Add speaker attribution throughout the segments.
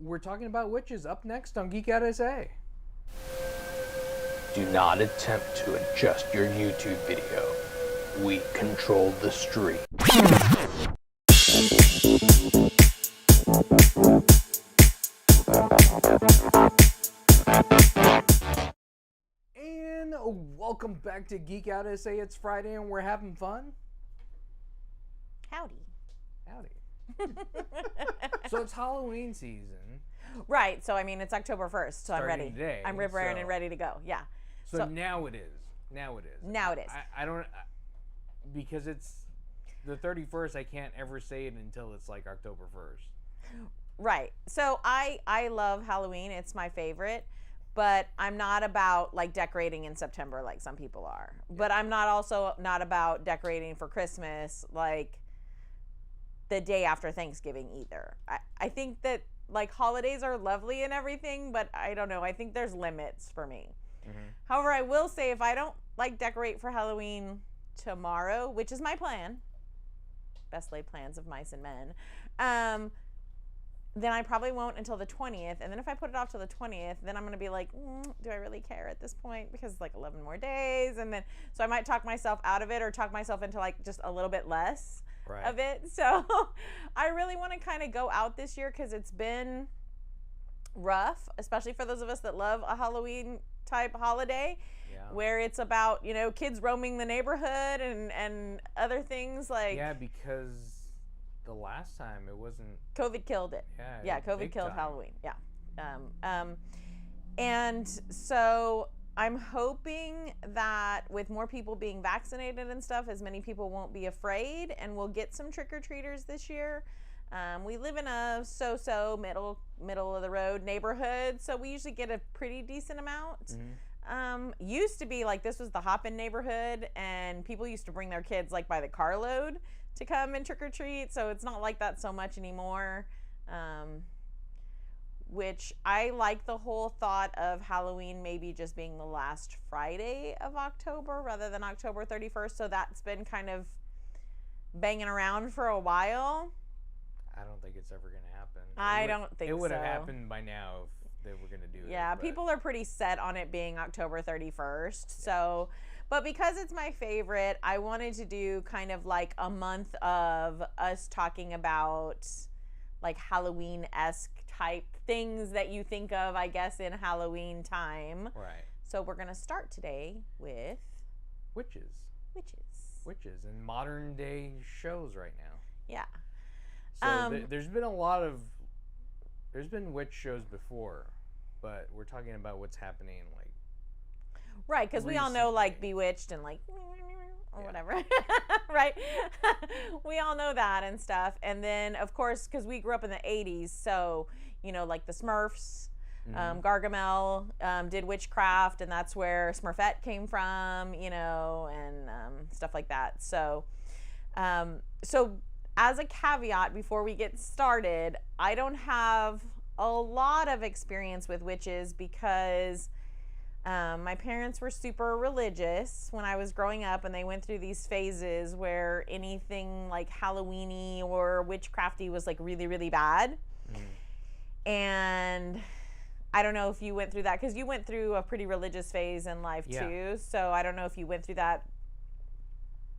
Speaker 1: we're talking about witches up next on Geek Out SA.
Speaker 2: Do not attempt to adjust your YouTube video. We control the stream.
Speaker 1: And welcome back to Geek Out SA. It's Friday and we're having fun.
Speaker 3: Howdy.
Speaker 1: So it's Halloween season.
Speaker 3: Right. So I mean, it's October 1st. So I'm ready.
Speaker 1: Today,
Speaker 3: I'm raring and ready to go. Yeah.
Speaker 1: So now it is. Now it is. I don't because it's the 31st. I can't ever say it until it's like October 1st.
Speaker 3: Right. So I love Halloween. It's my favorite. But I'm not about like decorating in September like some people are. Yeah. But I'm not about decorating for Christmas like the day after Thanksgiving either. I think that like holidays are lovely and everything, but I don't know. I think there's limits for me. Mm-hmm. However, I will say if I don't like decorate for Halloween tomorrow, which is my plan, best laid plans of mice and men, then I probably won't until the 20th. And then if I put it off till the 20th, then I'm going to be like, do I really care at this point? Because it's like 11 more days. And then, so I might talk myself out of it or talk myself into like just a little bit less of it. So I really want to kind of go out this year because it's been rough, especially for those of us that love a Halloween type holiday where it's about, you know, kids roaming the neighborhood and other things like.
Speaker 1: Yeah, because the last time it wasn't.
Speaker 3: COVID killed it. Yeah, COVID killed Halloween. Yeah. And so I'm hoping that with more people being vaccinated and stuff, as many people won't be afraid and we'll get some trick-or-treaters this year. We live in a so-so middle of the road neighborhood, so we usually get a pretty decent amount. Mm-hmm. Used to be like this was the hop-in neighborhood and people used to bring their kids like by the carload to come and trick-or-treat, so it's not like that so much anymore, which I like the whole thought of Halloween maybe just being the last Friday of October rather than October 31st, so that's been kind of banging around for a while.
Speaker 1: I don't think it's ever going to happen.
Speaker 3: I don't think so.
Speaker 1: It would have happened by now if they were going to do it.
Speaker 3: Yeah, people are pretty set on it being October 31st, so... But because it's my favorite, I wanted to do kind of like a month of us talking about like Halloween-esque type things that you think of, I guess, in Halloween time.
Speaker 1: Right.
Speaker 3: So we're going to start today with...
Speaker 1: Witches. Witches and modern day shows right now.
Speaker 3: Yeah.
Speaker 1: So there's been witch shows before, but we're talking about what's happening like...
Speaker 3: Right, because we all know like Bewitched and like or whatever, right? We all know that and stuff. And then of course, because we grew up in the 80s, so you know like the Smurfs, Gargamel did witchcraft, and that's where Smurfette came from, you know, and stuff like that. So, so as a caveat before we get started, I don't have a lot of experience with witches because my parents were super religious when I was growing up, and they went through these phases where anything like Halloween-y or witchcrafty was like really, really bad. And I don't know if you went through that because you went through a pretty religious phase in life too. So I don't know if you went through that.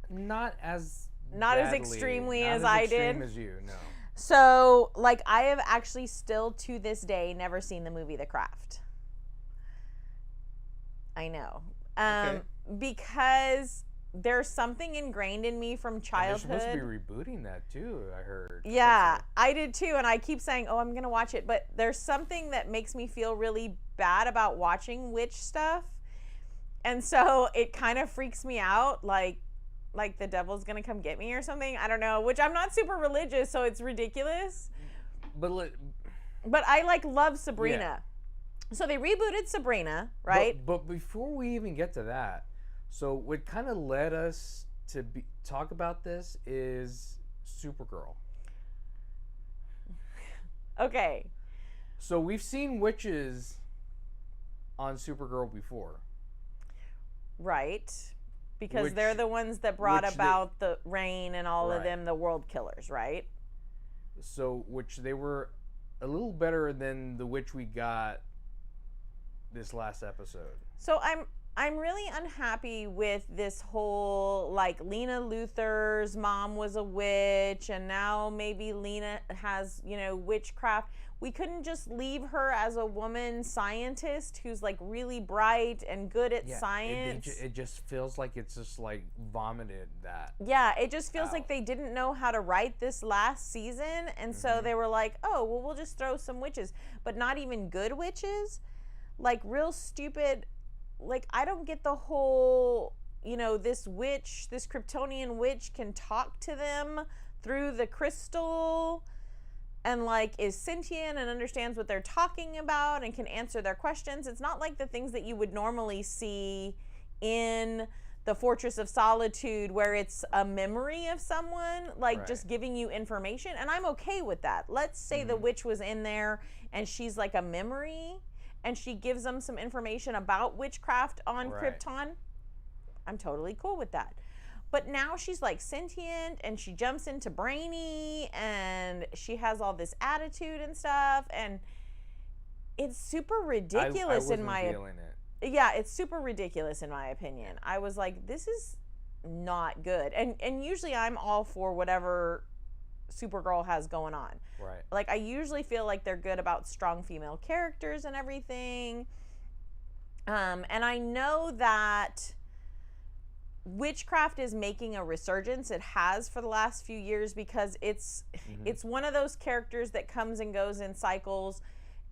Speaker 1: Not as
Speaker 3: extremely as I did.
Speaker 1: As you, no.
Speaker 3: So like I have actually still to this day never seen the movie The Craft. I know. Because there's something ingrained in me from childhood.
Speaker 1: And they're supposed to be rebooting that too, I heard.
Speaker 3: Yeah, I did too, and I keep saying, oh, I'm going to watch it, but there's something that makes me feel really bad about watching witch stuff. And so it kind of freaks me out, like the devil's going to come get me or something. I don't know, which I'm not super religious, so it's ridiculous.
Speaker 1: But
Speaker 3: I like love Sabrina. Yeah. So they rebooted Sabrina, right?
Speaker 1: But before we even get to that, so what kind of led us to talk about this is Supergirl.
Speaker 3: Okay.
Speaker 1: So we've seen witches on Supergirl before.
Speaker 3: Right. Because they're the ones that brought about the rain and all of them, the world killers, right?
Speaker 1: So, which they were a little better than the witch we got this last episode.
Speaker 3: So I'm really unhappy with this whole, like, Lena Luthor's mom was a witch, and now maybe Lena has, you know, witchcraft. We couldn't just leave her as a woman scientist who's, like, really bright and good at science.
Speaker 1: It just feels like it's just, like, vomited that.
Speaker 3: Yeah, it just feels like they didn't know how to write this last season, and so they were like, oh, well, we'll just throw some witches. But not even good witches. Like, real stupid. Like, I don't get the whole, you know, this witch, this Kryptonian witch can talk to them through the crystal and, like, is sentient and understands what they're talking about and can answer their questions. It's not like the things that you would normally see in the Fortress of Solitude, where it's a memory of someone, like, just giving you information. And I'm okay with that. Let's say the witch was in there and she's like a memory, and she gives them some information about witchcraft on Krypton. I'm totally cool with that. But now she's, like, sentient, and she jumps into Brainy, and she has all this attitude and stuff, and it's super ridiculous in my opinion. Yeah, it's super ridiculous in my opinion. I was like, this is not good. And usually I'm all for whatever Supergirl has going on.
Speaker 1: Right.
Speaker 3: Like, I usually feel like they're good about strong female characters and everything. And I know that witchcraft is making a resurgence. It has for the last few years, because it's one of those characters that comes and goes in cycles.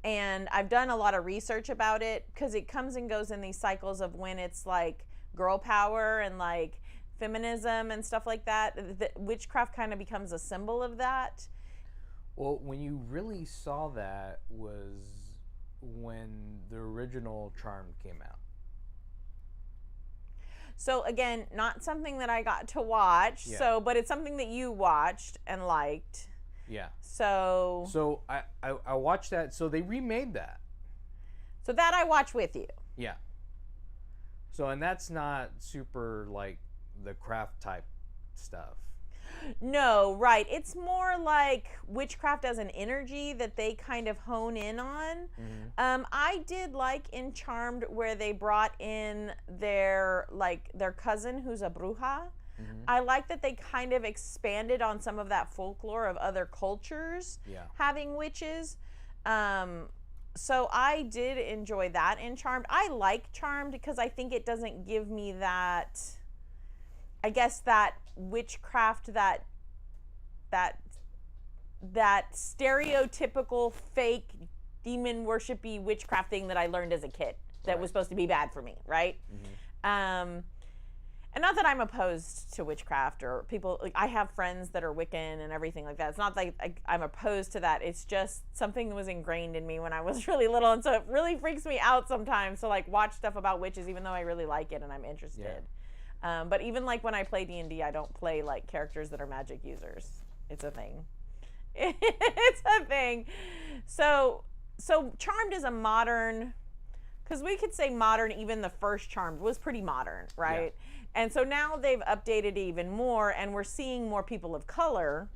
Speaker 3: And I've done a lot of research about it, because it comes and goes in these cycles of when it's like girl power and like feminism and stuff like that. Witchcraft kind of becomes a symbol of that.
Speaker 1: Well, when you really saw that was when the original Charmed came out.
Speaker 3: So again, not something that I got to watch.
Speaker 1: Yeah.
Speaker 3: So, but it's something that you watched and liked.
Speaker 1: Yeah.
Speaker 3: So
Speaker 1: I watched that. So they remade that.
Speaker 3: So that I watch with you.
Speaker 1: Yeah. So, and that's not super, like, the craft type stuff.
Speaker 3: No, right. It's more like witchcraft as an energy that they kind of hone in on. I did like in Charmed where they brought in their cousin who's a bruja. I like that they kind of expanded on some of that folklore of other cultures having witches. So I did enjoy that in Charmed. I like Charmed because I think it doesn't give me that, I guess, that witchcraft, that stereotypical fake demon worshipy witchcraft thing that I learned as a kid that was supposed to be bad for me, right? And not that I'm opposed to witchcraft or people, like, I have friends that are Wiccan and everything like that. It's not like I'm opposed to that. It's just something that was ingrained in me when I was really little. And so it really freaks me out sometimes to, like, watch stuff about witches, even though I really like it and I'm interested. But even, like, when I play D&D, I don't play, like, characters that are magic users. It's a thing. It's a thing. So Charmed is a modern, because we could say modern, even the first Charmed was pretty modern, right? Yeah. And so now they've updated it even more, and we're seeing more people of color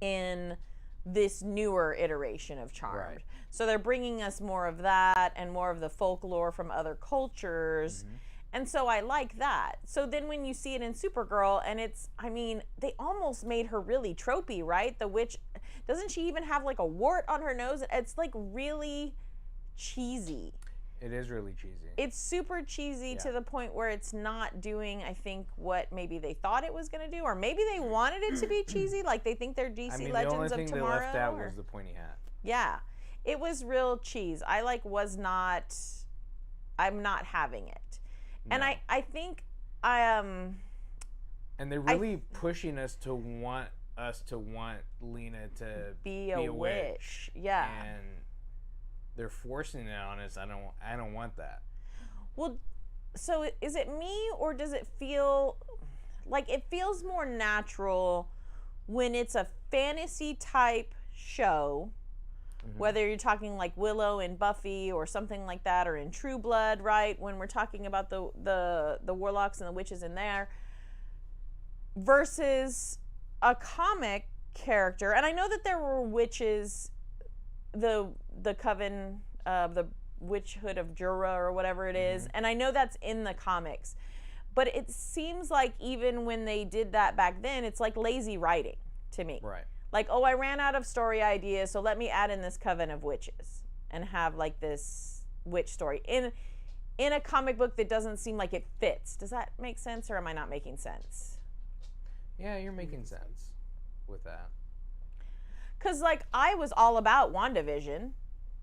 Speaker 3: in this newer iteration of Charmed. Right. So they're bringing us more of that and more of the folklore from other cultures. And so I like that. So then when you see it in Supergirl, and it's, I mean, they almost made her really tropey, right? The witch, doesn't she even have, like, a wart on her nose? It's, like, really cheesy.
Speaker 1: It is really cheesy.
Speaker 3: It's super cheesy to the point where it's not doing, I think, what maybe they thought it was going to do. Or maybe they wanted it to be cheesy, like they think they're DC Legends of Tomorrow.
Speaker 1: The only thing they left out was the pointy hat.
Speaker 3: Yeah. It was real cheese. I, like, I'm not having it. No. And I think and
Speaker 1: they're really pushing us to want Lena to be a witch.
Speaker 3: Yeah.
Speaker 1: And they're forcing it on us. I don't want that.
Speaker 3: Well, so is it me, or does it feel like it feels more natural when it's a fantasy type show? Whether you're talking like Willow and Buffy or something like that, or in True Blood, right? When we're talking about the warlocks and the witches in there, versus a comic character. And I know that there were witches the coven of the witchhood of Jura or whatever it is, and I know that's in the comics, but it seems like even when they did that back then, it's like lazy writing to me.
Speaker 1: Right.
Speaker 3: Like, oh, I ran out of story ideas, so let me add in this coven of witches and have like this witch story in a comic book that doesn't seem like it fits. Does that make sense, or am I not making sense?
Speaker 1: Yeah, you're making sense with that.
Speaker 3: Because, like, I was all about WandaVision,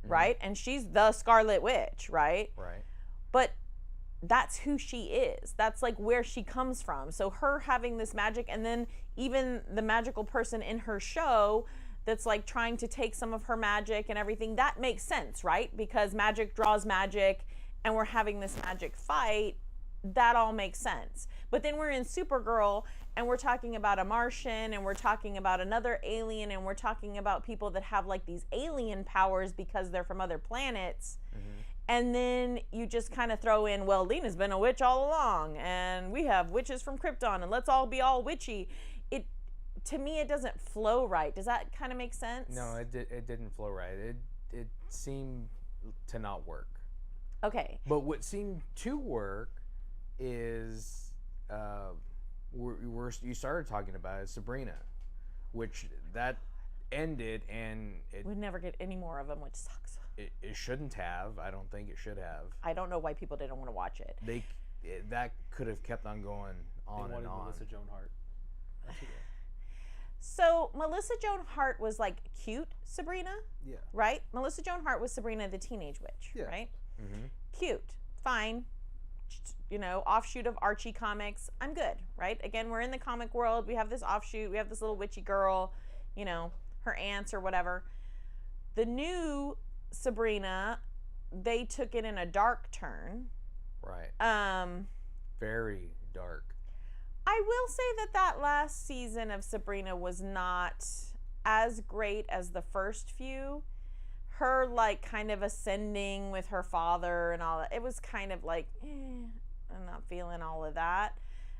Speaker 3: right? And she's the Scarlet Witch, right?
Speaker 1: Right.
Speaker 3: But that's who she is. That's, like, where she comes from. So her having this magic, and then even the magical person in her show that's, like, trying to take some of her magic and everything, that makes sense, right? Because magic draws magic, and we're having this magic fight. That all makes sense. But then we're in Supergirl, and we're talking about a Martian, and we're talking about another alien, and we're talking about people that have like these alien powers because they're from other planets. And then you just kind of throw in, well, Lena's been a witch all along, and we have witches from Krypton, and let's all be all witchy. To me, it doesn't flow right. Does that kind of make sense?
Speaker 1: No, it didn't flow right. It seemed to not work.
Speaker 3: Okay.
Speaker 1: But what seemed to work is you started talking about is Sabrina, which that ended, and
Speaker 3: we'd never get any more of them, which sucks.
Speaker 1: It shouldn't have. I don't think it should have.
Speaker 3: I don't know why people didn't want to watch it.
Speaker 1: That could have kept on going on and on.
Speaker 4: Melissa Joan Hart.
Speaker 3: So Melissa Joan Hart was like cute Sabrina,
Speaker 4: Yeah.
Speaker 3: right? Melissa Joan Hart was Sabrina the Teenage Witch,
Speaker 4: Yeah.
Speaker 3: right? Cute, fine. You know, offshoot of Archie comics. I'm good, right? Again, we're in the comic world. We have this offshoot. We have this little witchy girl, you know, her aunts or whatever. The new Sabrina, they took it in a dark turn.
Speaker 1: Right. Very dark.
Speaker 3: I will say that last season of Sabrina was not as great as the first few. Her, like, kind of ascending with her father and all that. It was kind of like, I'm not feeling all of that.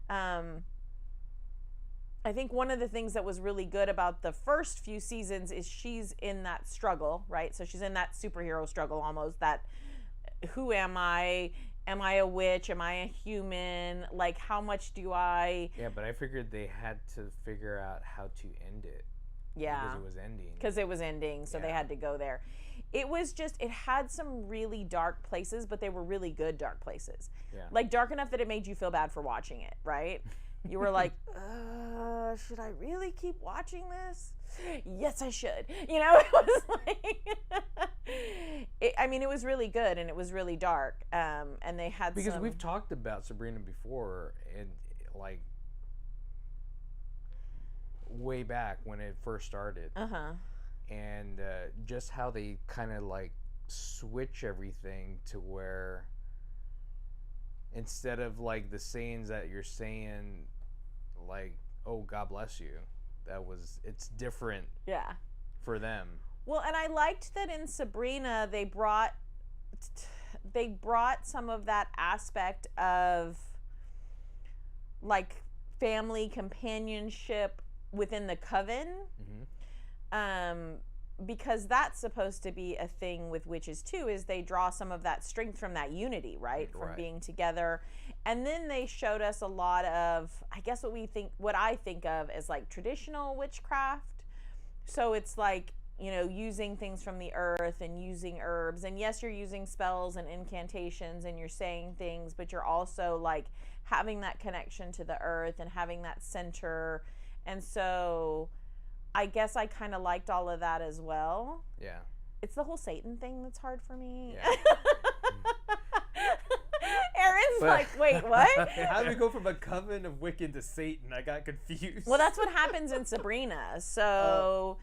Speaker 3: I think one of the things that was really good about the first few seasons is she's in that struggle, right? So she's in that superhero struggle almost, that who am I? Am I a witch? Am I a human? Like, how much do I...
Speaker 1: Yeah, but I figured they had to figure out how to end it.
Speaker 3: Yeah.
Speaker 1: Because it was ending.
Speaker 3: Because it was ending, so they had to go there. It was just, it had some really dark places, but they were really good dark places.
Speaker 1: Yeah.
Speaker 3: Like, dark enough that it made you feel bad for watching it, right? You were like, should I really keep watching this? Yes, I should. You know, it was like, it was really good, and it was really dark. And they had
Speaker 1: because we've talked about Sabrina before, and like way back when it first started. And just how they kind of like switch everything to where instead of like the sayings that you're saying, like, oh, God bless you, it's different for them. Well,
Speaker 3: and I liked that in Sabrina they brought some of that aspect of like family companionship within the coven. Because that's supposed to be a thing with witches too, is they draw some of that strength from that unity, right? From being together. And then they showed us a lot of, I guess what I think of as like traditional witchcraft. So it's like, you know, using things from the earth and using herbs. And yes, you're using spells and incantations and you're saying things, but you're also like having that connection to the earth and having that center. And so I guess I kind of liked all of that as well.
Speaker 1: Yeah.
Speaker 3: It's the whole Satan thing that's hard for me.
Speaker 1: Yeah.
Speaker 3: Aaron's like, wait, what?
Speaker 4: How do we go from a coven of Wiccan to Satan? I got confused.
Speaker 3: Well, that's what happens in Sabrina. So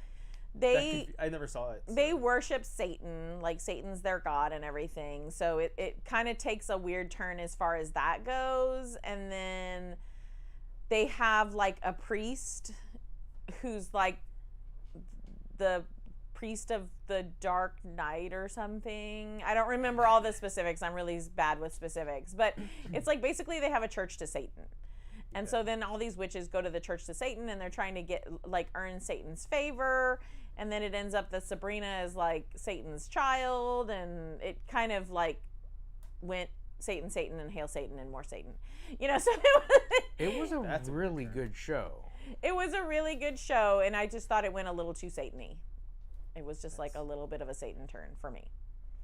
Speaker 3: I
Speaker 4: never saw it. So.
Speaker 3: They worship Satan, like Satan's their god and everything. So it kind of takes a weird turn as far as that goes. And then they have like a priest who's like the priest of the Dark Knight or something. I don't remember all the specifics. I'm really bad with specifics. But it's like basically they have a church to Satan. And so then all these witches go to the church to Satan and they're trying to earn Satan's favor. and then it ends up that Sabrina is like Satan's child, and it kind of like went Satan, Satan, and Hail Satan, and more Satan. You know, so
Speaker 1: it was a really good show.
Speaker 3: It was a really good show, and I just thought it went a little too Satan-y. It was just like a little bit of a Satan turn for me.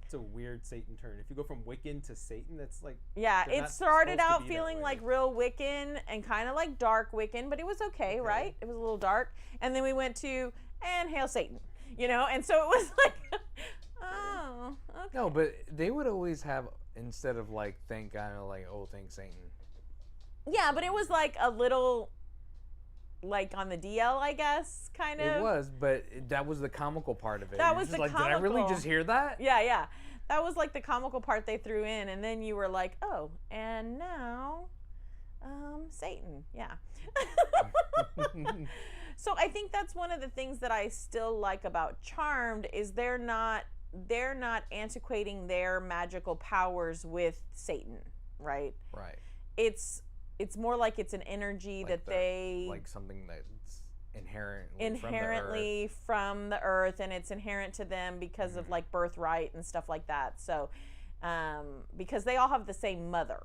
Speaker 4: It's a weird Satan turn. If you go from Wiccan to Satan, that's like...
Speaker 3: Yeah, it started out feeling like real Wiccan and kind of like dark Wiccan, but it was okay, right? It was a little dark. And then we went to, and Hail Satan, you know? And so it was like, oh, okay.
Speaker 1: No, but they would always have, instead of like, thank God, like, oh, thank Satan.
Speaker 3: Yeah, but it was like a little... like on the DL, I guess, kind of.
Speaker 1: It was, but that was the comical part of it.
Speaker 3: That was the
Speaker 1: like,
Speaker 3: comical.
Speaker 1: did I really just hear that?
Speaker 3: Yeah. That was like the comical part they threw in, and then you were like, oh, and now, Satan. Yeah. So I think that's one of the things that I still like about Charmed is they're not antiquating their magical powers with Satan, right?
Speaker 1: Right.
Speaker 3: It's more like it's an energy
Speaker 1: like
Speaker 3: they
Speaker 1: like something that's inherently
Speaker 3: from the earth, and it's inherent to them because of like birthright and stuff like that. So because they all have the same mother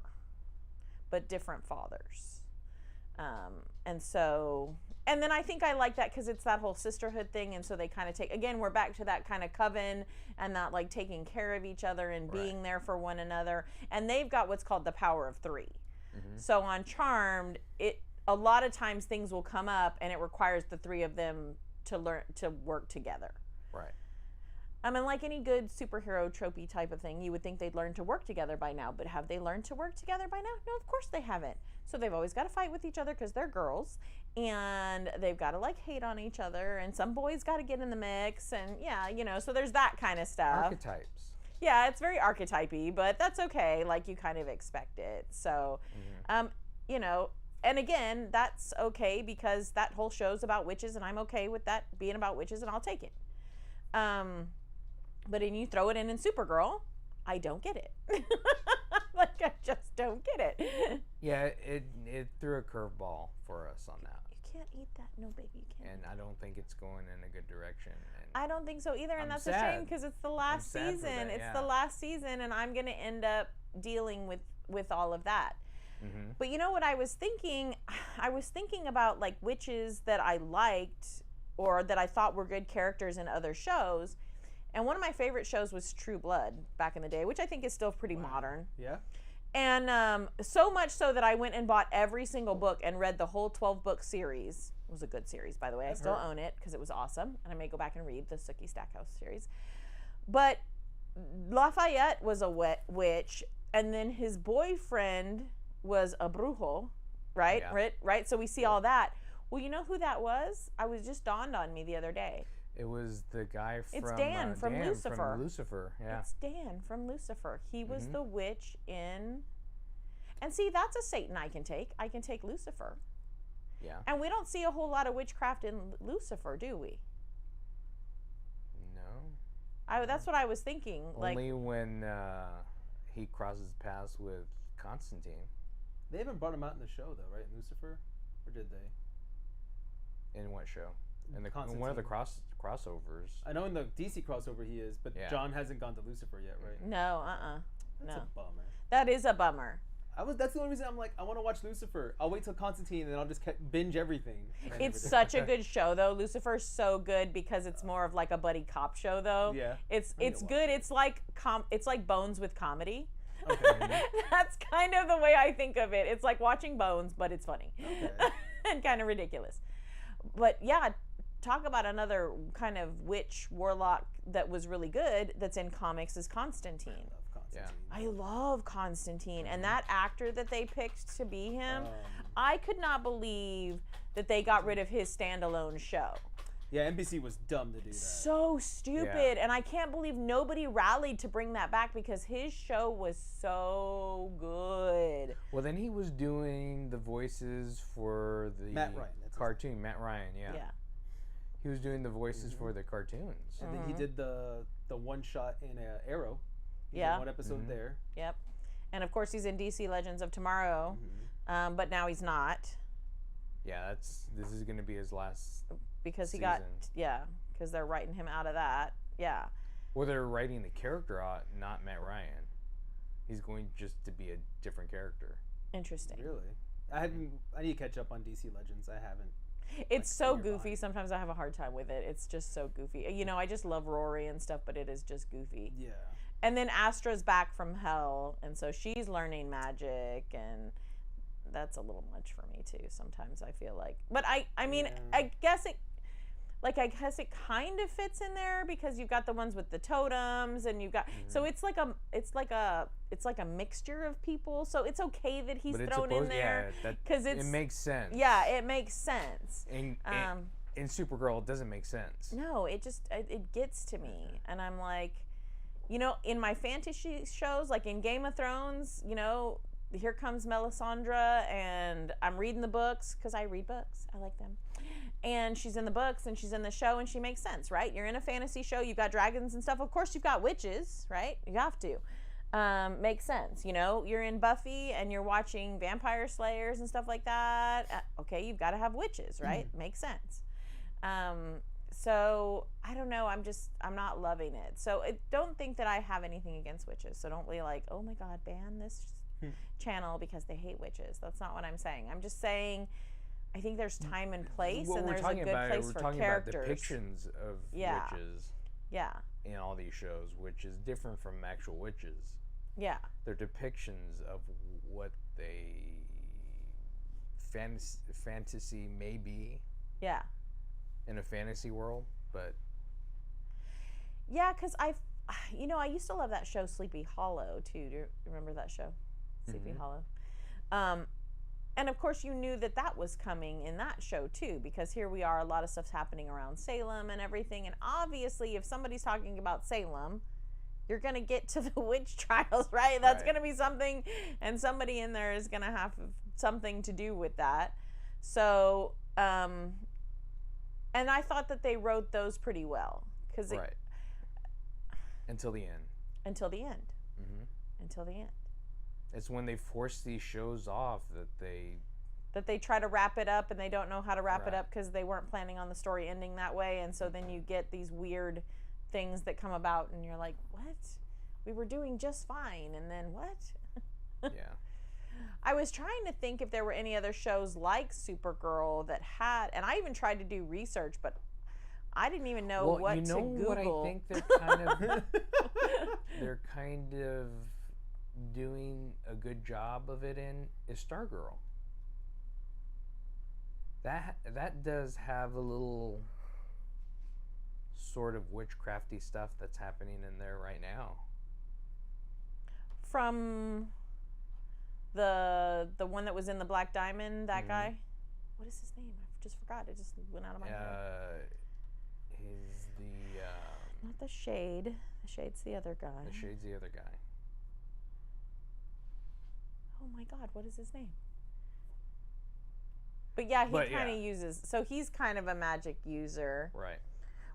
Speaker 3: but different fathers, and then I think I like that because it's that whole sisterhood thing, and so they kind of again we're back to that kind of coven and that like taking care of each other and being there for one another, and they've got what's called the power of 3. So on Charmed, a lot of times things will come up and it requires the 3 of them to learn to work together.
Speaker 1: Right.
Speaker 3: I mean, like any good superhero tropey type of thing, you would think they'd learn to work together by now, but have they learned to work together by now? No, of course they haven't. So they've always got to fight with each other because they're girls, and they've got to like hate on each other, and some boys got to get in the mix, and yeah, you know, so there's that kind of stuff.
Speaker 1: Archetypes.
Speaker 3: Yeah, it's very archetypey, but that's okay. Like, you kind of expect it. So, you know, and again, that's okay because that whole show's about witches, and I'm okay with that being about witches, and I'll take it. But then you throw it in Supergirl, I don't get it. Like, I just don't get it.
Speaker 1: Yeah, it threw a curveball for us on that.
Speaker 3: You can't eat that. No, baby, you can't.
Speaker 1: And I don't think it's going in a good direction. And
Speaker 3: I don't think so either, and that's
Speaker 1: sad.
Speaker 3: a shame because it's the last season. It's the last season, and I'm going to end up dealing with all of that. But you know what I was thinking? I was thinking about like witches that I liked or that I thought were good characters in other shows. And one of my favorite shows was True Blood back in the day, which I think is still pretty modern.
Speaker 4: Yeah.
Speaker 3: And so much so that I went and bought every single book and read the whole 12-book series. It was a good series, by the way. I still own it because it was awesome. And I may go back and read the Sookie Stackhouse series. But Lafayette was a witch, and then his boyfriend was a brujo, right?
Speaker 1: Yeah.
Speaker 3: Right? So we see all that. Well, you know who that was? I was just dawned on me the other day.
Speaker 1: it was the guy from...
Speaker 3: It's Dan from Lucifer.
Speaker 1: From Lucifer, yeah.
Speaker 3: It's Dan from Lucifer. He was the witch in... And see, that's a Satan I can take. I can take Lucifer.
Speaker 1: Yeah.
Speaker 3: And we don't see a whole lot of witchcraft in Lucifer, do we?
Speaker 1: No.
Speaker 3: That's what I was thinking.
Speaker 1: Only when he crosses paths with Constantine.
Speaker 4: They haven't brought him out in the show, though, right? Lucifer? Or did they?
Speaker 1: In what show? In one of the crossovers.
Speaker 4: I know in the DC crossover he is, but John hasn't gone to Lucifer yet, right?
Speaker 3: No,
Speaker 4: That's a bummer.
Speaker 3: That is a bummer.
Speaker 4: That's the only reason I'm like, I want to watch Lucifer. I'll wait till Constantine and then I'll just binge everything.
Speaker 3: It's such a good show, though. Lucifer's so good because it's more of like a buddy cop show, though.
Speaker 4: Yeah.
Speaker 3: It's good. It's like Bones with comedy.
Speaker 4: Okay.
Speaker 3: That's kind of the way I think of it. It's like watching Bones, but it's funny.
Speaker 4: Okay.
Speaker 3: And kind of ridiculous. But yeah, talk about another kind of witch warlock that was really good that's in comics is Constantine. I love Constantine. And that actor that they picked to be him, I could not believe that they got rid of his standalone show.
Speaker 4: Yeah, NBC was dumb to do that.
Speaker 3: So stupid. And I can't believe nobody rallied to bring that back because his show was so good.
Speaker 1: Well, then he was doing the voices for the
Speaker 4: Matt Ryan,
Speaker 1: cartoon. Matt Ryan, yeah. He was doing the voices for the cartoons.
Speaker 4: And then he did the one shot in Arrow. He did one episode there.
Speaker 3: Yep. And of course he's in DC Legends of Tomorrow, but now he's not.
Speaker 1: Yeah, this is going to be his last
Speaker 3: because he
Speaker 1: season.
Speaker 3: got because they're writing him out of that. Yeah.
Speaker 1: Or they're writing the character out, not Matt Ryan. He's going just to be a different character.
Speaker 3: Interesting.
Speaker 4: Really? I need to catch up on DC Legends. I haven't.
Speaker 3: It's so goofy. Sometimes I have a hard time with it. It's just so goofy. You know, I just love Rory and stuff, but it is just goofy.
Speaker 4: Yeah.
Speaker 3: And then Astra's back from hell, and so she's learning magic, and that's a little much for me too. Sometimes I feel like, but I mean, I guess it kind of fits in there because you've got the ones with the totems, and you've got so it's like a mixture of people. So it's okay that he's thrown in there because it
Speaker 1: makes sense.
Speaker 3: Yeah, it makes sense.
Speaker 1: In Supergirl, it doesn't make sense.
Speaker 3: No, it gets to me, and I'm like, you know, in my fantasy shows, like in Game of Thrones, you know, here comes Melisandre, and I'm reading the books because I read books. I like them. And she's in the books, and she's in the show, and she makes sense, right? You're in a fantasy show. You've got dragons and stuff. Of course, you've got witches, right? You have to. Makes sense. You know, you're in Buffy, and you're watching vampire slayers and stuff like that. Okay, you've got to have witches, right? Makes sense. So I don't know. I'm not loving it. So don't think that I have anything against witches. So don't be like, oh my God, ban this channel because they hate witches. That's not what I'm saying. I'm just saying I think there's time and place, and there's a good place for characters. We're talking about
Speaker 1: depictions of witches in all these shows, which is different from actual witches.
Speaker 3: Yeah.
Speaker 1: They're depictions of what they fantasy may be.
Speaker 3: Yeah.
Speaker 1: In a fantasy world, but
Speaker 3: yeah, because I used to love that show Sleepy Hollow too. Do you remember that show, Sleepy Hollow? And of course, you knew that was coming in that show too, because here we are, a lot of stuff's happening around Salem and everything. And obviously, if somebody's talking about Salem, you're gonna get to the witch trials, right? That's gonna be something, and somebody in there is gonna have something to do with that. So. And I thought that they wrote those pretty well, because
Speaker 1: until the end.
Speaker 3: Until the end.
Speaker 1: Mm-hmm.
Speaker 3: Until the end.
Speaker 1: It's when they force these shows off
Speaker 3: that they try to wrap it up, and they don't know how to wrap it up because they weren't planning on the story ending that way, and so then you get these weird things that come about, and you're like, what? We were doing just fine, and then what?
Speaker 1: Yeah.
Speaker 3: I was trying to think if there were any other shows like Supergirl that had, and I even tried to do research, but I didn't even know what to Google.
Speaker 1: What I think they're kind of doing a good job of it in is Stargirl. That does have a little sort of witchcrafty stuff that's happening in there right now.
Speaker 3: From the one that was in the Black Diamond, that guy. What is his name? I just forgot. It just went out of my head.
Speaker 1: He's
Speaker 3: not the Shade. The Shade's the other guy.
Speaker 1: The Shade's the other guy.
Speaker 3: Oh my God, what is his name? But yeah, he kind of uses. So he's kind of a magic user.
Speaker 1: Right.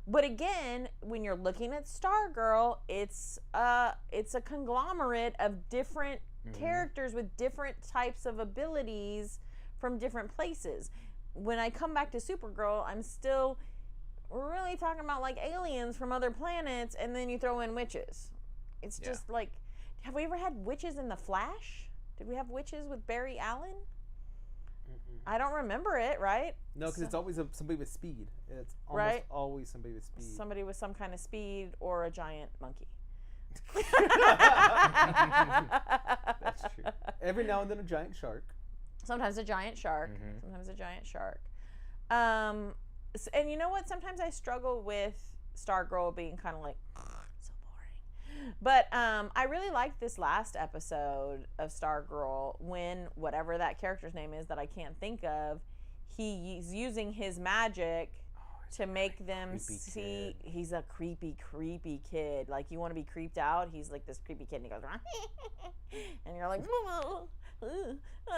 Speaker 3: But again, when you're looking at Stargirl, it's a conglomerate of different characters with different types of abilities from different places. When I come back to Supergirl, I'm still really talking about like aliens from other planets, and then you throw in witches. It's just like, have we ever had witches in The Flash? Did we have witches with Barry Allen? I don't remember it, right?
Speaker 4: No, because it's always somebody with speed. It's almost always somebody with speed.
Speaker 3: Somebody with some kind of speed or a giant monkey.
Speaker 4: That's true. Every now and then a giant shark.
Speaker 3: Sometimes a giant shark. Sometimes a giant shark. And you know what? Sometimes I struggle with Stargirl being kind of like, so boring. But I really liked this last episode of Stargirl when whatever that character's name is that I can't think of, he's using his magic to make them see he's a creepy kid. Like, you want to be creeped out, he's like this creepy kid, and he goes and you're like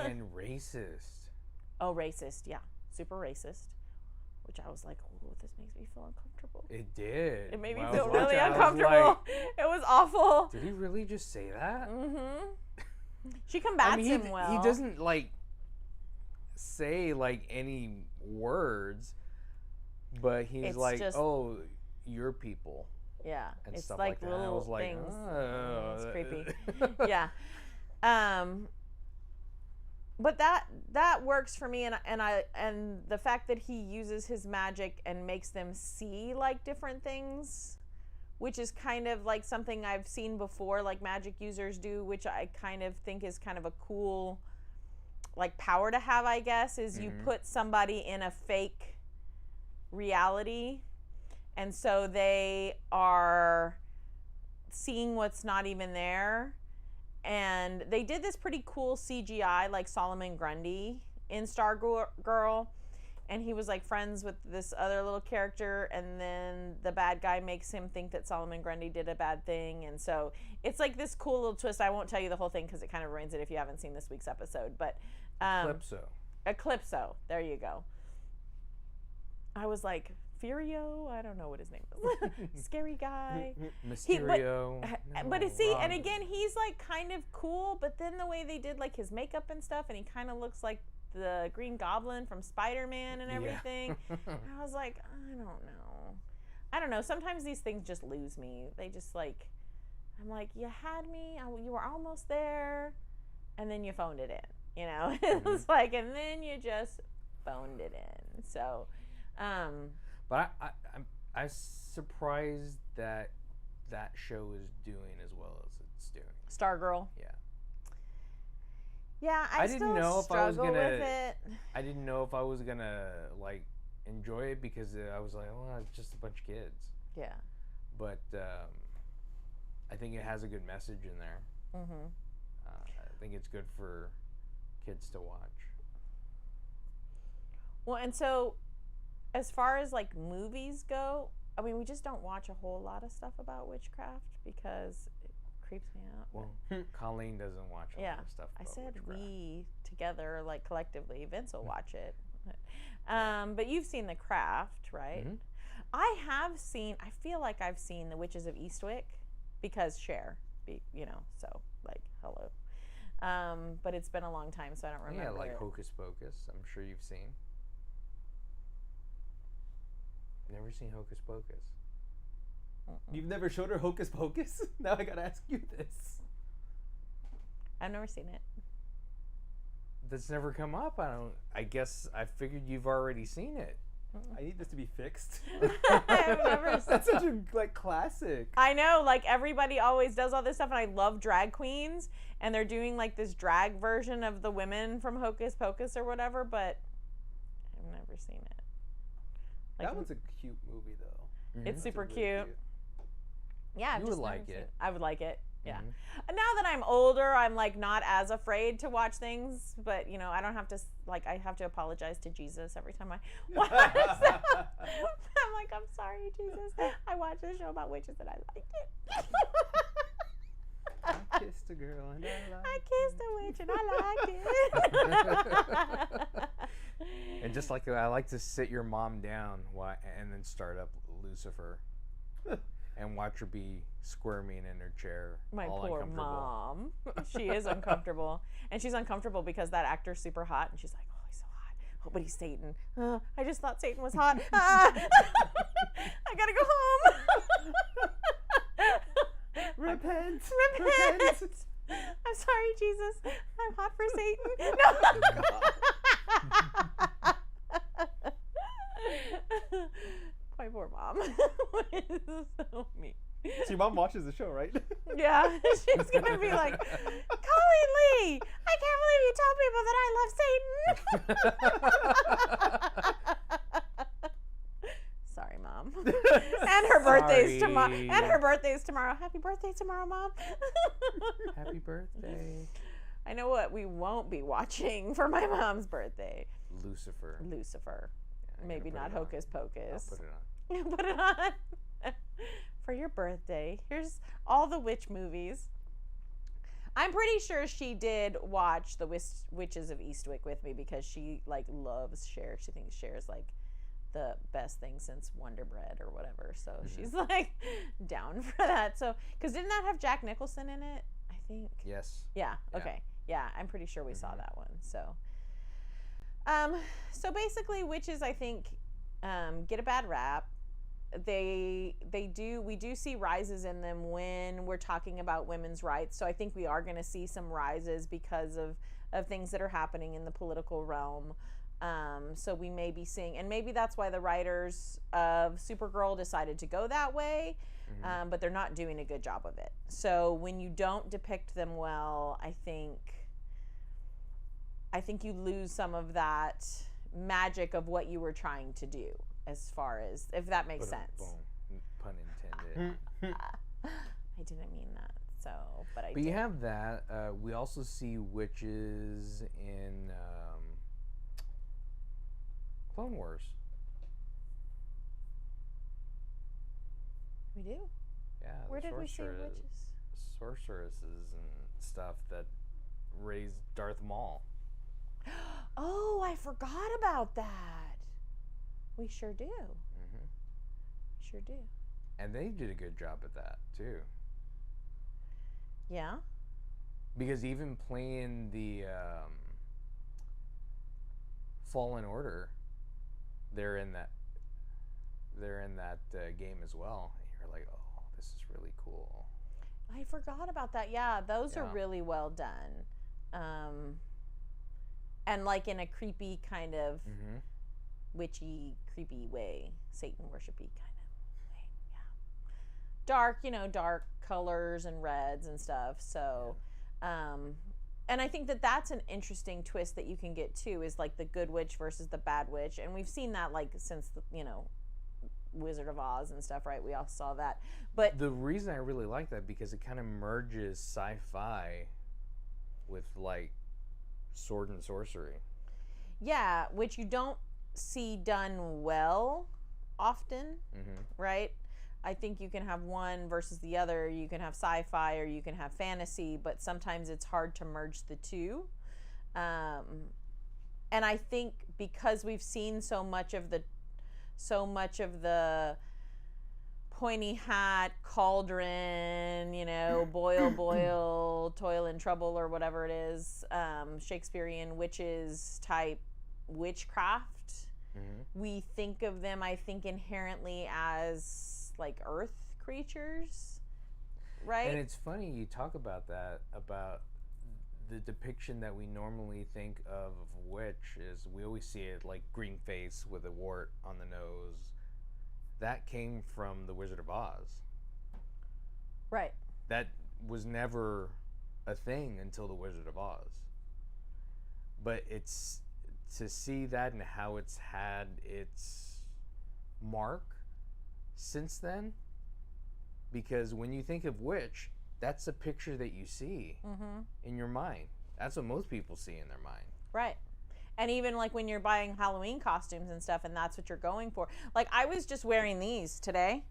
Speaker 1: and racist.
Speaker 3: Oh, racist, yeah, super racist. Which I was like, oh, this makes me feel uncomfortable.
Speaker 1: It did.
Speaker 3: It made me feel really uncomfortable. It was awful.
Speaker 1: Did he really just say that?
Speaker 3: She combats him well.
Speaker 1: He doesn't like say like any words, But he's
Speaker 3: It's
Speaker 1: like,
Speaker 3: just-
Speaker 1: oh, your people.
Speaker 3: Yeah,
Speaker 1: And
Speaker 3: it's
Speaker 1: stuff
Speaker 3: like
Speaker 1: like that. And I
Speaker 3: little
Speaker 1: was like,
Speaker 3: things.
Speaker 1: oh.
Speaker 3: It's creepy. Yeah. But that works for me, and the fact that he uses his magic and makes them see like different things, which is kind of like something I've seen before, like magic users do, which I kind of think is kind of a cool like power to have, I guess, is you put somebody in a fake reality, and so they are seeing what's not even there. And they did this pretty cool CGI, like Solomon Grundy in Stargirl, and he was like friends with this other little character, and then the bad guy makes him think that Solomon Grundy did a bad thing, and so it's like this cool little twist. I won't tell you the whole thing because it kind of ruins it if you haven't seen this week's episode, but Eclipso, there you go. I was like, Furio? I don't know what his name is. Scary guy.
Speaker 1: Mysterio.
Speaker 3: But see, and again, he's like kind of cool, but then the way they did like his makeup and stuff, and he kind of looks like the Green Goblin from Spider-Man and everything. I was like, I don't know. Sometimes these things just lose me. They just like, I'm like, you had me, you were almost there, and then you phoned it in, you know? It's like, and then you just phoned it in. So,
Speaker 1: But I'm surprised that show is doing as well as it's doing.
Speaker 3: Stargirl.
Speaker 1: Yeah.
Speaker 3: Yeah, I
Speaker 1: didn't know if I was
Speaker 3: struggle
Speaker 1: gonna.
Speaker 3: with it.
Speaker 1: I didn't know if I was gonna like enjoy it because I was like, well, it's just a bunch of kids.
Speaker 3: Yeah.
Speaker 1: But I think it has a good message in there. I think it's good for kids to watch.
Speaker 3: Well, and so as far as like movies go, I mean, we just don't watch a whole lot of stuff about witchcraft because it creeps me out.
Speaker 1: Well, Colleen doesn't watch a lot of stuff
Speaker 3: I
Speaker 1: about
Speaker 3: said
Speaker 1: witchcraft.
Speaker 3: we together, like collectively. Vince will watch it. But you've seen The Craft, right? I have seen, I feel like I've seen The Witches of Eastwick because Cher, you know, so like, hello. But it's been a long time, so I don't remember.
Speaker 1: Yeah, like
Speaker 3: it.
Speaker 1: Hocus Pocus, I'm sure you've seen. Never seen Hocus Pocus.
Speaker 4: You've never showed her Hocus Pocus? Now I gotta ask you this.
Speaker 3: I've never seen it.
Speaker 1: That's never come up. I guess I figured you've already seen it.
Speaker 4: I need this to be fixed.
Speaker 3: I've never
Speaker 4: That's such a like classic.
Speaker 3: I know, like everybody always does all this stuff, and I love drag queens, and they're doing like this drag version of the women from Hocus Pocus or whatever, but I've never seen it. Like,
Speaker 4: that one's a cute movie though.
Speaker 3: It's super cute. Yeah,
Speaker 1: You would like it.
Speaker 3: I would like it. Yeah. And now that I'm older, I'm like not as afraid to watch things, but you know, I don't have to like I have to apologize to Jesus every time I watch stuff. I'm like, I'm sorry, Jesus. I watched a show about witches and I liked it.
Speaker 4: I kissed a girl and
Speaker 3: I kissed a witch and I liked it.
Speaker 1: And just like I like to sit your mom down and then start up Lucifer and watch her be squirming in her chair.
Speaker 3: My
Speaker 1: all
Speaker 3: poor
Speaker 1: uncomfortable.
Speaker 3: mom. She is uncomfortable. And she's uncomfortable because that actor's super hot. And she's like, oh, he's so hot. Oh, but he's Satan. I just thought Satan was hot. I gotta go home.
Speaker 4: Repent.
Speaker 3: Repent. I'm sorry, Jesus. I'm hot for Satan. No. My poor mom. So mean.
Speaker 4: So your mom watches the show, right?
Speaker 3: Yeah, she's gonna be like, Colleen Lee, I can't believe you tell people that I love Satan. Sorry, Mom. And her birthday's tomorrow. And her birthday's tomorrow. Happy birthday tomorrow, Mom.
Speaker 1: Happy birthday.
Speaker 3: I know what we won't be watching for my mom's birthday.
Speaker 1: Lucifer. Yeah,
Speaker 3: Maybe not Hocus Pocus.
Speaker 1: I'll put it on.
Speaker 3: Put it on. For your birthday. Here's all the witch movies. I'm pretty sure she did watch the Witches of Eastwick with me because she like loves Cher. She thinks Cher's like the best thing since Wonder Bread or whatever. So she's like down for that. So because didn't that have Jack Nicholson in it? I think.
Speaker 1: Yes.
Speaker 3: Yeah. Okay. Yeah, I'm pretty sure we saw that one. So. So basically, witches, I think, get a bad rap. We do see rises in them when we're talking about women's rights. So I think we are going to see some rises because of things that are happening in the political realm. So we may be seeing, and maybe that's why the writers of Supergirl decided to go that way, but they're not doing a good job of it. So when you don't depict them well, I think you lose some of that magic of what you were trying to do, as far as, if that makes sense.
Speaker 1: Boom. Pun intended.
Speaker 3: I didn't mean that. So, but I
Speaker 1: But
Speaker 3: did.
Speaker 1: you have that. We also see witches in Clone Wars.
Speaker 3: We do.
Speaker 1: Yeah.
Speaker 3: Where did we see witches?
Speaker 1: Sorceresses and stuff that raised Darth Maul.
Speaker 3: Oh, I forgot about that. We sure do.
Speaker 1: Mm-hmm.
Speaker 3: We sure do.
Speaker 1: And they did a good job at that too.
Speaker 3: Yeah.
Speaker 1: Because even playing the Fallen Order, they're in that game as well. And you're like, oh, this is really cool.
Speaker 3: I forgot about that. Yeah, those are really well done. And like in a creepy kind of witchy, creepy way, Satan worshipy kind of way. Yeah. Dark colors and reds and stuff. So, and I think that that's an interesting twist that you can get too, is like the good witch versus the bad witch. And we've seen that like since Wizard of Oz and stuff, right? We all saw that. But
Speaker 1: the reason I really like that, because it kind of merges sci-fi with like sword and sorcery.
Speaker 3: Yeah, which you don't see done well often, right? I think you can have one versus the other. You can have sci-fi or you can have fantasy, but sometimes it's hard to merge the two. And I think because we've seen so much of the pointy hat, cauldron, boil, toil and trouble, or whatever it is, Shakespearean witches type witchcraft. We think of them, I think, inherently as like earth creatures, right?
Speaker 1: And it's funny you talk about that, about the depiction that we normally think of witch is, we always see it like green face with a wart on the nose. That came from the Wizard of Oz.
Speaker 3: Right.
Speaker 1: That was never a thing until the Wizard of Oz. But it's to see that and how it's had its mark since then. Because when you think of witch, that's a picture that you see in your mind. That's what most people see in their mind.
Speaker 3: Right. And even like when you're buying Halloween costumes and stuff, and that's what you're going for. Like I was just wearing these today,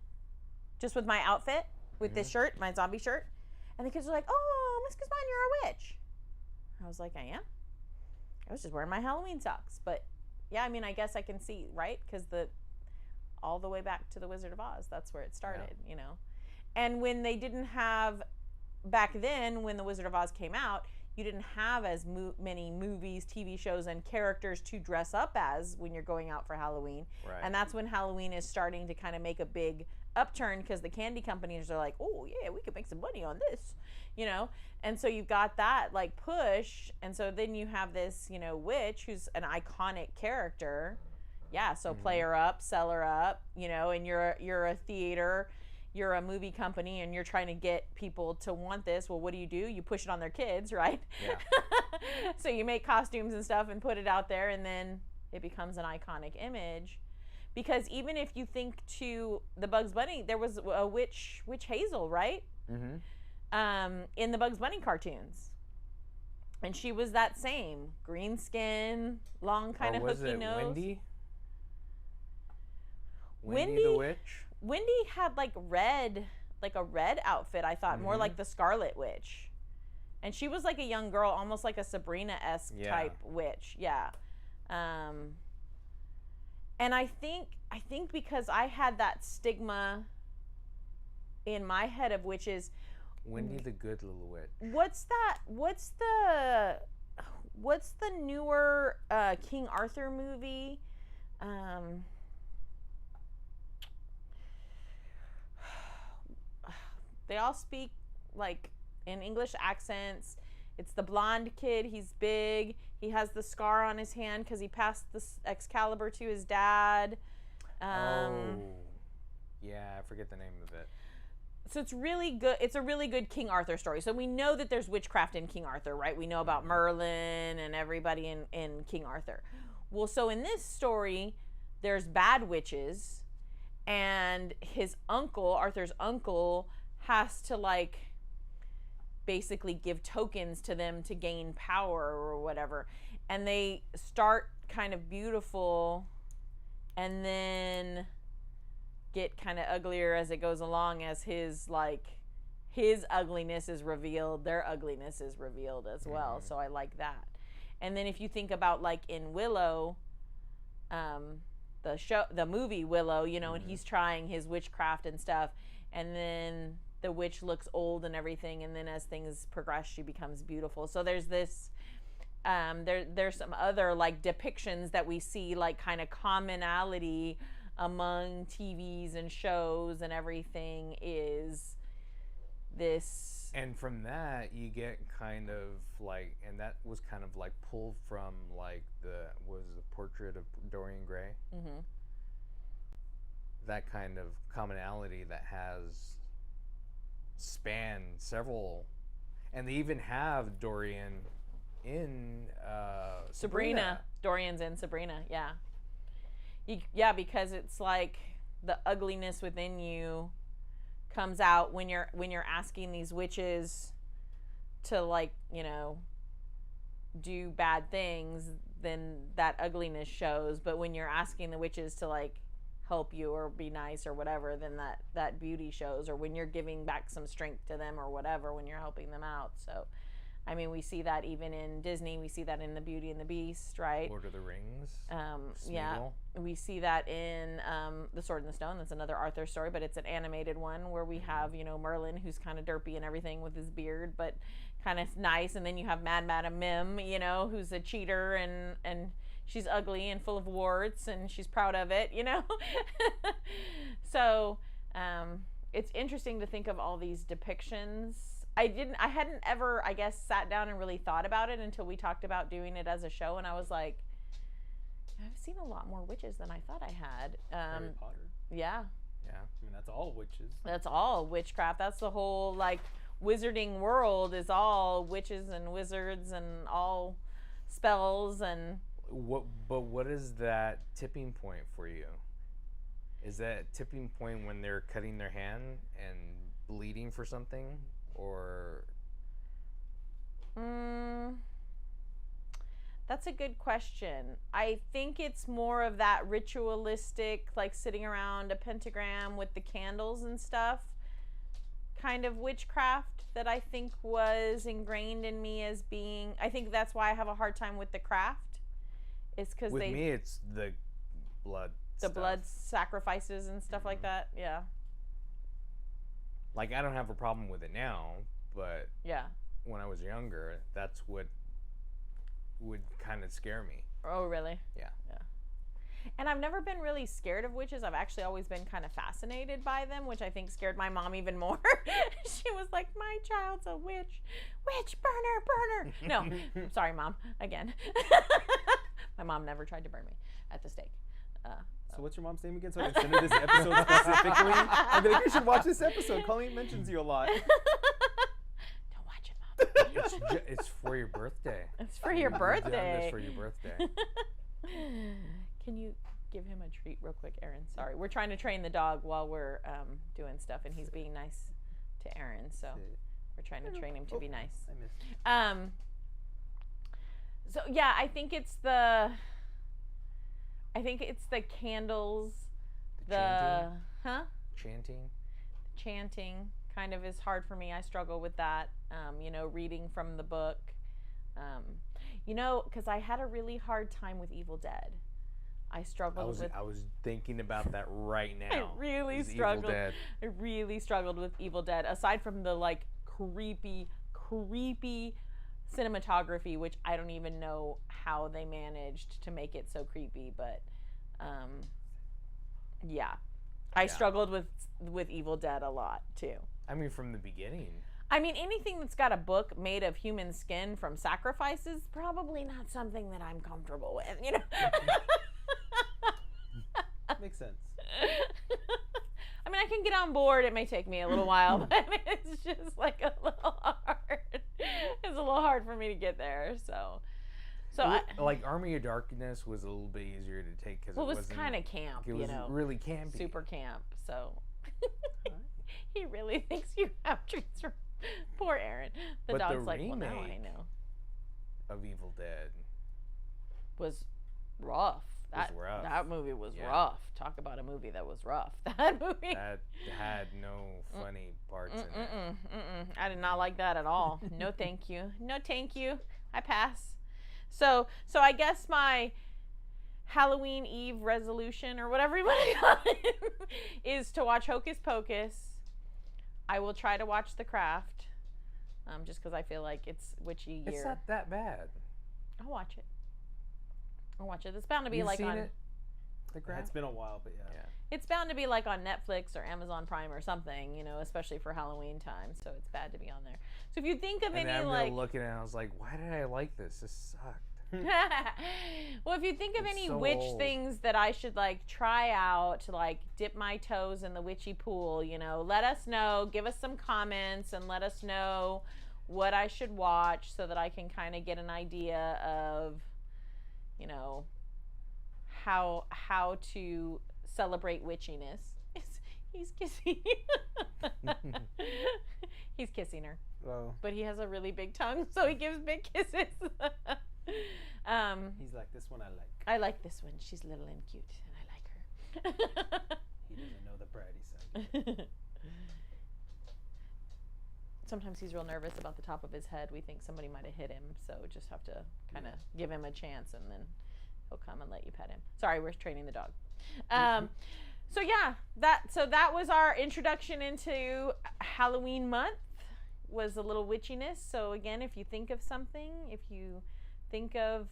Speaker 3: just with my outfit, with this shirt, my zombie shirt. And the kids were like, oh, Miss Guzman, you're a witch. I was like, I am? I was just wearing my Halloween socks. But yeah, I mean, I guess I can see, right? Because all the way back to the Wizard of Oz, that's where it started, And when they didn't have, back then, when the Wizard of Oz came out, you didn't have as many movies, TV shows, and characters to dress up as when you're going out for Halloween.
Speaker 1: Right.
Speaker 3: And that's when Halloween is starting to kind of make a big upturn, because the candy companies are like, oh yeah, we could make some money on this, And so you've got that like push, and so then you have this, witch who's an iconic character. Yeah, so play her up, sell her up, and you're a theater. You're a movie company and you're trying to get people to want this. Well, what do? You push it on their kids, right?
Speaker 1: Yeah.
Speaker 3: So you make costumes and stuff and put it out there, and then it becomes an iconic image. Because even if you think to the Bugs Bunny, there was a witch Hazel, right? In the Bugs Bunny cartoons. And she was that same green skin, long kind of hooky nose.
Speaker 1: Wendy?
Speaker 3: Wendy
Speaker 1: the witch?
Speaker 3: Wendy had like a red outfit, I thought, more like the Scarlet Witch. And she was like a young girl, almost like a Sabrina-esque type witch. Yeah. And I think because I had that stigma in my head of witches.
Speaker 1: Wendy the Good Little Witch.
Speaker 3: What's the newer King Arthur movie? They all speak like in English accents. It's the blonde kid. He's big. He has the scar on his hand because he passed the Excalibur to his dad.
Speaker 1: Yeah, I forget the name of it.
Speaker 3: So it's really good. It's a really good King Arthur story. So we know that there's witchcraft in King Arthur, right? We know about Merlin and everybody in King Arthur. Well, so in this story, there's bad witches, and his uncle, Arthur's uncle, has to like basically give tokens to them to gain power or whatever. And they start kind of beautiful and then get kind of uglier as it goes along, as his ugliness is revealed, their ugliness is revealed as well. So I like that. And then if you think about like in Willow, the movie Willow, you know, and he's trying his witchcraft and stuff, and then the witch looks old and everything, and then as things progress she becomes beautiful. So there's this there's some other like depictions that we see, like kind of commonality among TVs and shows and everything, is this.
Speaker 1: And from that you get kind of like, and that was kind of like pulled from like the Portrait of Dorian Gray. That kind of commonality that has spanned several, and they even have Dorian in Sabrina.
Speaker 3: Dorian's in Sabrina, yeah. Yeah, because it's like the ugliness within you comes out when you're asking these witches to, like, you know, do bad things, then that ugliness shows. But when you're asking the witches to like help you or be nice or whatever, then that beauty shows. Or when you're giving back some strength to them or whatever, when you're helping them out. So I mean, we see that even in Disney. We see that in The Beauty and the Beast, right?
Speaker 1: Lord of the Rings.
Speaker 3: Yeah, we see that in The Sword and the Stone. That's another Arthur story, but it's an animated one where we have, you know, Merlin, who's kind of derpy and everything with his beard, but kind of nice. And then you have Mad Madam Mim, you know, who's a cheater and she's ugly and full of warts and she's proud of it, you know? So it's interesting to think of all these depictions. I hadn't ever, I guess, sat down and really thought about it until we talked about doing it as a show, and I was like, I've seen a lot more witches than I thought I had.
Speaker 4: Harry Potter.
Speaker 3: Yeah.
Speaker 4: Yeah. I mean, that's all witches.
Speaker 3: That's all witchcraft. That's the whole, like, wizarding world is all witches and wizards and all spells and...
Speaker 1: But what is that tipping point for you? Is that tipping point when they're cutting their hand and bleeding for something? Or
Speaker 3: that's a good question. I think it's more of that ritualistic, like sitting around a pentagram with the candles and stuff, kind of witchcraft that I think was ingrained in me as being. I think that's why I have a hard time with the craft. It's because
Speaker 1: with me, it's the blood.
Speaker 3: Blood sacrifices and stuff like that. Yeah.
Speaker 1: Like, I don't have a problem with it now, but
Speaker 3: yeah,
Speaker 1: when I was younger, that's what would kind of scare me.
Speaker 3: Oh, really?
Speaker 1: Yeah.
Speaker 3: Yeah. And I've never been really scared of witches. I've actually always been kind of fascinated by them, which I think scared my mom even more. She was like, my child's a witch. Witch, burner. No, sorry, Mom, again. My mom never tried to burn me at the stake.
Speaker 4: So what's your mom's name again? So I can send her this episode specifically. I'd be like, you should watch this episode. Colleen mentions you a lot.
Speaker 3: Don't watch it, Mom.
Speaker 1: It's for your birthday.
Speaker 3: It's for your birthday.
Speaker 1: It's for your birthday.
Speaker 3: Can you give him a treat real quick, Aaron? Sorry. We're trying to train the dog while we're doing stuff, and he's being nice to Aaron, so we're trying to train him to be nice.
Speaker 4: I missed.
Speaker 3: So, yeah, I think it's the candles, chanting kind of is hard for me. I struggle with that. You know, reading from the book. You know, because I had a really hard time with Evil Dead. I struggled with.
Speaker 1: I was thinking about that right now.
Speaker 3: I really struggled. I really struggled with Evil Dead. Aside from the like creepy cinematography, which I don't even know how they managed to make it so creepy, but yeah, I struggled with Evil Dead a lot too.
Speaker 1: I mean, from the beginning.
Speaker 3: I mean, anything that's got a book made of human skin from sacrifices, probably not something that I'm comfortable with, you know?
Speaker 4: Makes sense.
Speaker 3: I mean, I can get on board. It may take me a little while, but it's just like a little hard. It's a little hard for me to get there, so
Speaker 1: like Army of Darkness was a little bit easier to take because
Speaker 3: it was kind of camp,
Speaker 1: it was really campy.
Speaker 3: Super camp, so he really thinks you have treats from poor Aaron. The
Speaker 1: But
Speaker 3: dog's
Speaker 1: the
Speaker 3: like, well, now I
Speaker 1: remake
Speaker 3: know.
Speaker 1: Of Evil Dead
Speaker 3: Was rough.
Speaker 1: was rough.
Speaker 3: That movie was
Speaker 1: Yeah.
Speaker 3: rough. Talk about a movie that was rough. That movie.
Speaker 1: That had no funny parts in it.
Speaker 3: I did not like that at all. No, thank you. No, thank you. I pass. So I guess my Halloween Eve resolution, or whatever you want to call it, is to watch Hocus Pocus. I will try to watch The Craft, just because I feel like it's witchy year.
Speaker 1: It's not that bad.
Speaker 3: I'll watch it. It's bound to be
Speaker 1: You've
Speaker 3: like
Speaker 1: seen
Speaker 3: on.
Speaker 1: it? The Craft?
Speaker 4: It's been a while, but yeah.
Speaker 3: It's bound to be like on Netflix or Amazon Prime or something, you know, especially for Halloween time. So it's bad to be on there. So if you think of
Speaker 1: And
Speaker 3: any
Speaker 1: I'm
Speaker 3: like,
Speaker 1: looking at it, I was like, why did I like this? This sucked.
Speaker 3: well, if you think of
Speaker 1: It's
Speaker 3: any
Speaker 1: so
Speaker 3: witch
Speaker 1: old.
Speaker 3: things that I should like try out, like dip my toes in the witchy pool, you know, let us know. Give us some comments and let us know what I should watch so that I can kind of get an idea of, you know, how to celebrate witchiness. He's kissing. He's kissing her.
Speaker 4: Oh.
Speaker 3: But he has a really big tongue, so he gives big kisses.
Speaker 4: He's like, this one I like.
Speaker 3: I like this one. She's little and cute, and I like her.
Speaker 4: He doesn't know the bratty side.
Speaker 3: Sometimes he's real nervous about the top of his head. We think somebody might have hit him, so just have to kind of give him a chance, and then he'll come and let you pet him. Sorry, we're training the dog. So yeah, that was our introduction into Halloween month. Was a little witchiness. So again, if you think of something, if you think of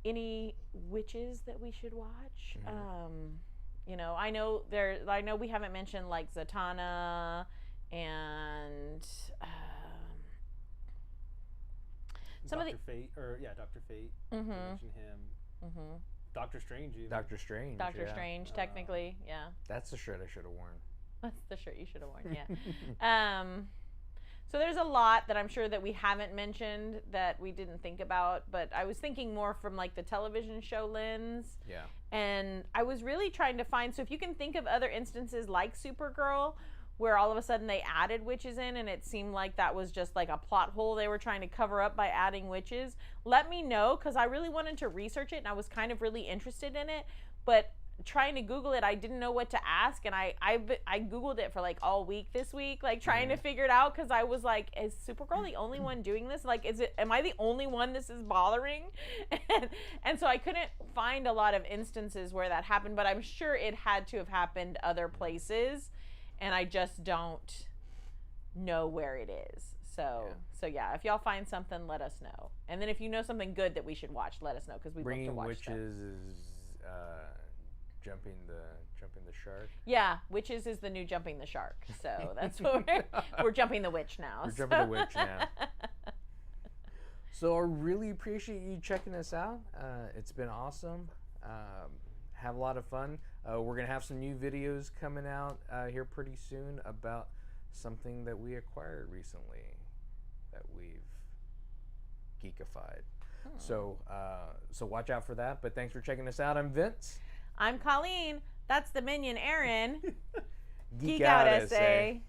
Speaker 3: any witches that we should watch, you know, I know we haven't mentioned like Zatanna and some
Speaker 4: Dr.
Speaker 3: of the
Speaker 4: Fate, Dr. Fate.
Speaker 3: Mhm.
Speaker 4: You mentioned him. Doctor Strange. Even.
Speaker 1: Doctor Strange.
Speaker 3: Doctor
Speaker 1: yeah.
Speaker 3: Strange, technically, yeah.
Speaker 1: That's the shirt I should have worn.
Speaker 3: That's the shirt you should have worn, yeah. So there's a lot that I'm sure that we haven't mentioned that we didn't think about, but I was thinking more from like the television show lens.
Speaker 1: Yeah.
Speaker 3: And I was really trying to find, so if you can think of other instances like Supergirl, where all of a sudden they added witches in and it seemed like that was just like a plot hole they were trying to cover up by adding witches, let me know, because I really wanted to research it and I was kind of really interested in it, but trying to Google it, I didn't know what to ask, and I Googled it for like all week this week, like trying to figure it out, because I was like, is Supergirl the only one doing this? Like, am I the only one this is bothering? And so I couldn't find a lot of instances where that happened, but I'm sure it had to have happened other places, and I just don't know where it is. So yeah, if y'all find something, let us know. And then if you know something good that we should watch, let us know, because we love to
Speaker 1: Bringing
Speaker 3: watch
Speaker 1: witches
Speaker 3: stuff.
Speaker 1: is jumping the shark.
Speaker 3: Yeah, witches is the new jumping the shark. So that's what we're jumping the witch now.
Speaker 1: We're jumping the witch now. So I really appreciate you checking us out. It's been awesome. Have a lot of fun. We're gonna have some new videos coming out here pretty soon about something that we acquired recently that we've geekified. So watch out for that. But thanks for checking us out. I'm Vince.
Speaker 3: I'm Colleen. That's the minion, Aaron.
Speaker 1: Geek out,
Speaker 3: essay.